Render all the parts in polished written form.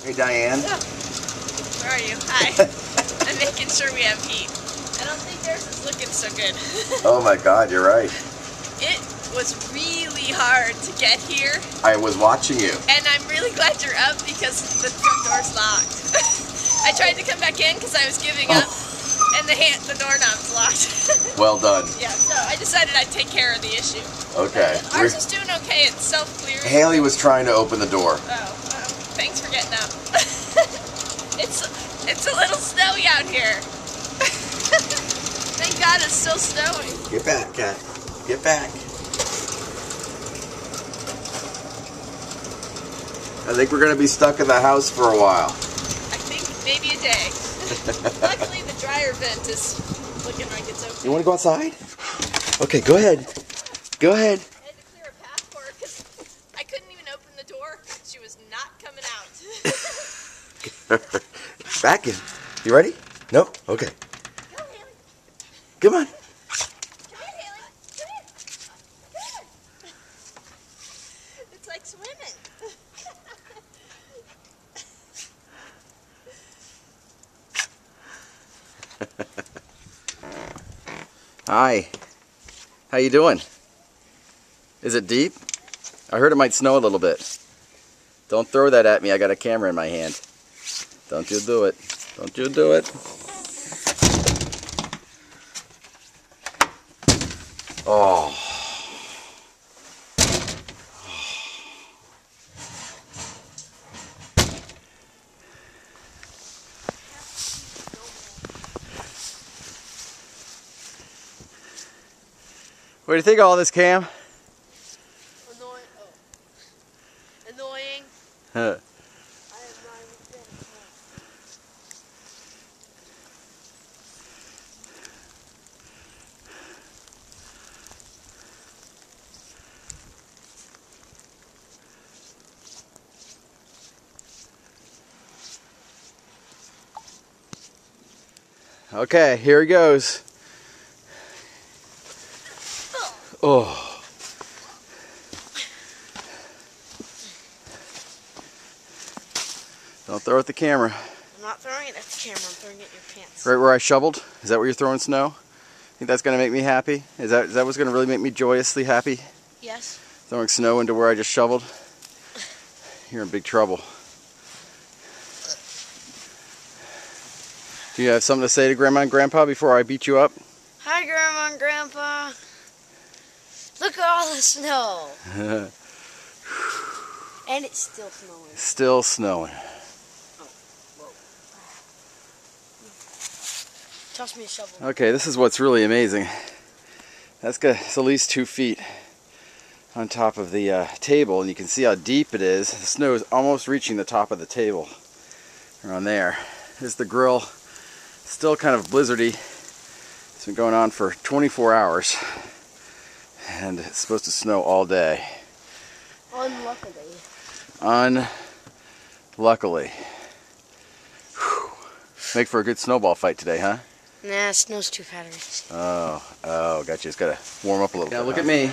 Hey, Diane. Oh. Where are you? Hi. I'm making sure we have heat. I don't think theirs is looking so good. Oh my God, you're right. It was really hard to get here. I was watching you. And I'm really glad you're up because the front door's locked. I tried to come back in because I was giving up, and the doorknob's locked. Well done. Yeah, so I decided I'd take care of the issue. Okay. Ours is doing okay. It's self-clearing. Haley was trying to open the door. Oh, thanks for getting up. It's a little snowy out here. Thank God it's still snowing. Get back, Kat. Get back. I think we're going to be stuck in the house for a while. I think maybe a day. Luckily the dryer vent is looking like it's open. You want to go outside? Okay, go ahead. Go ahead. I had to clear a path for her because I couldn't even open the door. She was not coming out. Back in. You ready? No? Okay. Go, Haley. Come on. Come here, Haley. Come here. Come here. It's like swimming. Hi. How you doing? Is it deep? I heard it might snow a little bit. Don't throw that at me. I got a camera in my hand. Don't you do it. Don't you do it. Oh. What do you think of all this, Cam? Annoying. Oh. Annoying. Huh. I have not even been. Okay, here he goes. Oh. Don't throw at the camera. I'm not throwing it at the camera, I'm throwing it at your pants. Right where I shoveled? Is that where you're throwing snow? Think that's going to make me happy? Is that what's going to really make me joyously happy? Yes. Throwing snow into where I just shoveled? You're in big trouble. Do you have something to say to Grandma and Grandpa before I beat you up? Hi, Grandma and Grandpa. Look at all the snow. And it's still snowing. Still snowing. Oh, whoa. Toss me a shovel. Okay, this is what's really amazing. It's at least 2 feet on top of the table, and you can see how deep it is. The snow is almost reaching the top of the table. Around there. Here's the grill. Still kind of blizzardy. It's been going on for 24 hours. And it's supposed to snow all day. Unluckily. Unluckily. Whew. Make for a good snowball fight today, huh? Nah, snow's too powdery. Oh, gotcha. Just gotta warm up a little bit. Now look at me.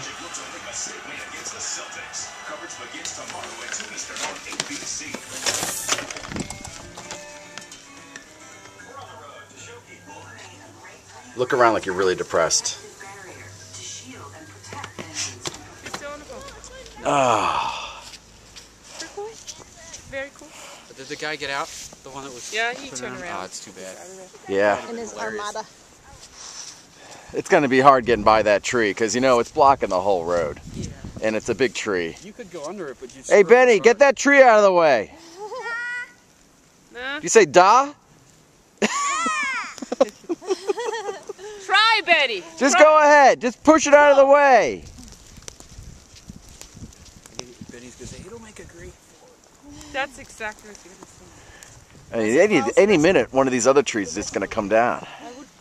Look around like you're really depressed. Ah. Very cool. Very cool. But did the guy get out? The one that was... Yeah, he turned around. Oh, it's too bad. Yeah. In his armada. It's gonna be hard getting by that tree because you know it's blocking the whole road. Yeah. And it's a big tree. You could go under it, but you... Hey Benny, get that tree out of the way. Nah. Did you say da? Try, Betty. Just go ahead. Just push it out of the way. Benny's gonna say, it'll make a great... That's exactly what you're I mean, any minute, one of these other trees is just going to come down.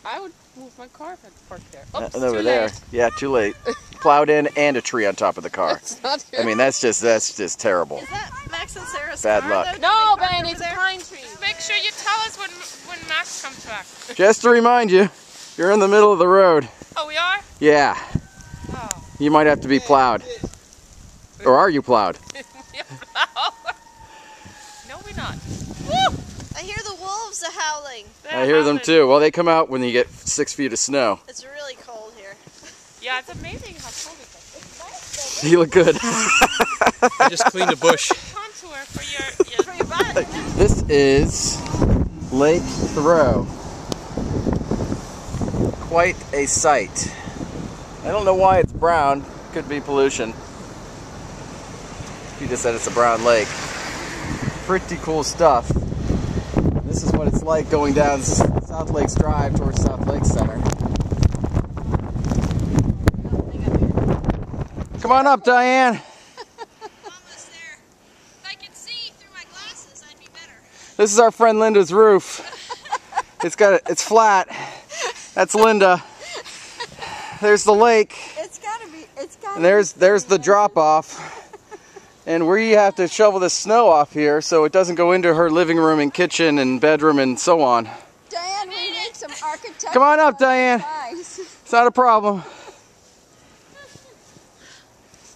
I would move my car if I parked there. And over there. Yeah, too late. Plowed in and a tree on top of the car. That's not I mean, that's just terrible. Is that Max and Sarah's Bad car, luck. though? No, Ben, it's pine tree. Make sure you tell us when Max comes back. Just to remind you, you're in the middle of the road. Oh, we are? Yeah. Oh. You might have to be plowed. Or are you plowed? No, we're not. wolves are howling. I hear them too. Well, they come out when you get 6 feet of snow. It's really cold here. Yeah, it's amazing how cold it is. It's nice though. You look good. I just cleaned the bush. Contour for your For your butt. This is Lake Thoreau. Quite a sight. I don't know why it's brown. Could be pollution. He just said it's a brown lake. Pretty cool stuff. This is what it's like going down South Lakes Drive towards South Lake Center. Come on up, Diane. Almost there. If I could see through my glasses, I'd be better. This is our friend Linda's roof. It's flat. That's Linda. There's the lake. It's gotta be. And there's the drop off. And we have to shovel the snow off here so it doesn't go into her living room and kitchen and bedroom and so on. Diane, we need some architecture. Come on up, Diane. It's not a problem. You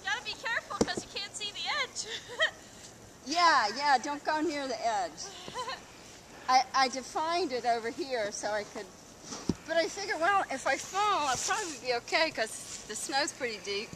gotta be careful because you can't see the edge. Yeah, don't go near the edge. I defined it over here so I could, but I figured, well, if I fall, I'll probably be okay because the snow's pretty deep.